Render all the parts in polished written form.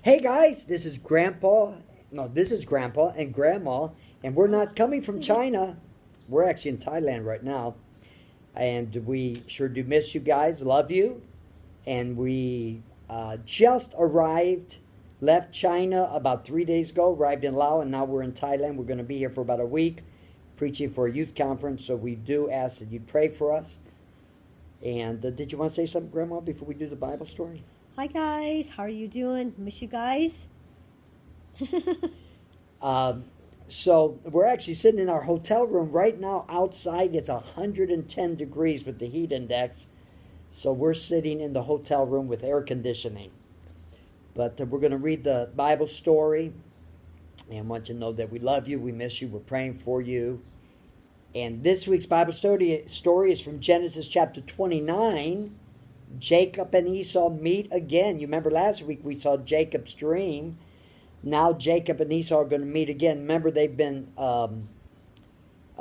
Hey guys, this is Grandpa. No, this is Grandpa and Grandma, and we're not coming from China. We're actually in Thailand right now, and we sure do miss you guys. Love you, and we just left China about 3 days ago. Arrived in Laos, and now we're in Thailand. We're going to be here for about a week, preaching for a youth conference. So we do ask that you pray for us. And did you want to say something, Grandma, before we do the Bible story? Hi guys, how are you doing? Miss you guys. So we're actually sitting in our hotel room right now. Outside it's 110 degrees with the heat index. So we're sitting in the hotel room with air conditioning. But we're going to read the Bible story. And want you to know that we love you, we miss you, we're praying for you. And this week's Bible story is from Genesis chapter 29. Jacob and Esau meet again. You remember last week we saw Jacob's dream. Now Jacob and Esau are going to meet again. Remember, they've been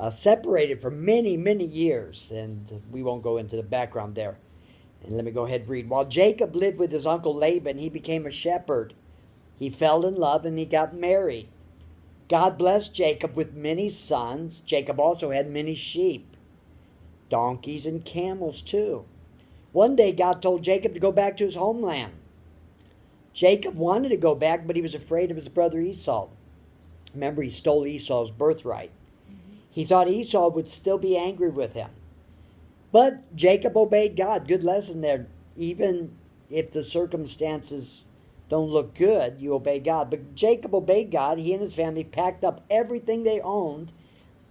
separated for many, many years. And we won't go into the background there. And let me go ahead and read. While Jacob lived with his uncle Laban, he became a shepherd. He fell in love and he got married. God blessed Jacob with many sons. Jacob also had many sheep, donkeys, and camels too. One day God told Jacob to go back to his homeland. Jacob wanted to go back, but he was afraid of his brother Esau. Remember, he stole Esau's birthright. He thought Esau would still be angry with him. But Jacob obeyed God. Good lesson there. Even if the circumstances don't look good, you obey God. But Jacob obeyed God. He and his family packed up everything they owned,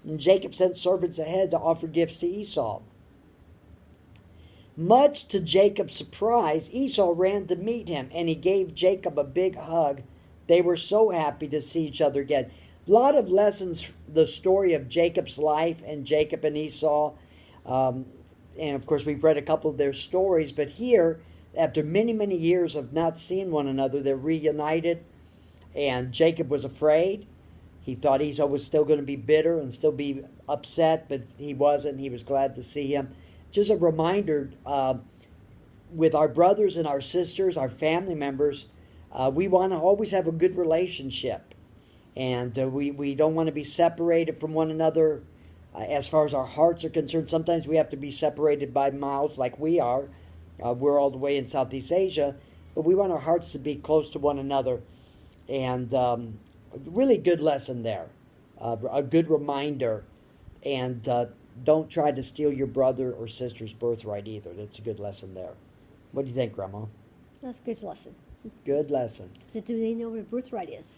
and Jacob sent servants ahead to offer gifts to Esau. Much to Jacob's surprise, Esau ran to meet him, and he gave Jacob a big hug. They were so happy to see each other again. A lot of lessons, the story of Jacob's life and Jacob and Esau. And of course, we've read a couple of their stories, but here, after many, many years of not seeing one another, they're reunited, and Jacob was afraid. He thought Esau was still going to be bitter and still be upset, but he wasn't. He was glad to see him. Just a reminder, with our brothers and our sisters, our family members, we want to always have a good relationship. And we don't want to be separated from one another as far as our hearts are concerned. Sometimes we have to be separated by miles like we are. We're all the way in Southeast Asia, but we want our hearts to be close to one another. And a really good lesson there, a good reminder. And don't try to steal your brother or sister's birthright either. That's a good lesson there. What do you think, Grandma? That's a good lesson. Good lesson. Do they know what a birthright is?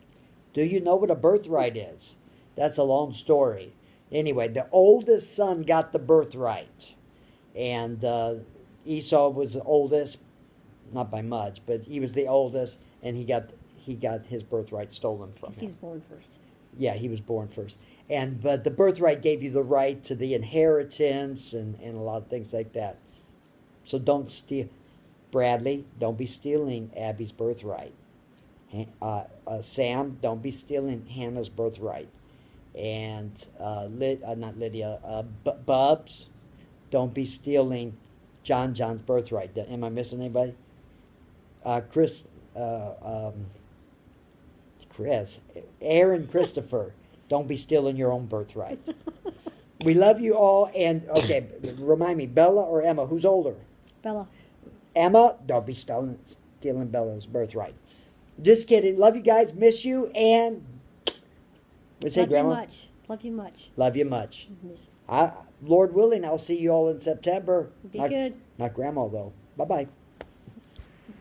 Do you know what a birthright is? That's a long story. Anyway, the oldest son got the birthright. And Esau was the oldest, not by much, but he was the oldest, and he got his birthright stolen from him. He was born first. Yeah, he was born first. But the birthright gave you the right to the inheritance and a lot of things like that. So don't steal. Bradley, don't be stealing Abby's birthright. Sam, don't be stealing Hannah's birthright. And not Lydia, Bubs, don't be stealing John's birthright. Am I missing anybody? Chris, Aaron Christopher, don't be stealing your own birthright. We love you all. And, okay, remind me, Bella or Emma? Who's older? Bella. Emma, don't be stealing Bella's birthright. Just kidding. Love you guys. Miss you. And what's say, Grandma? Love you much. Love you much. Lord willing, I'll see you all in September. Be good. Not Grandma, though. Bye-bye.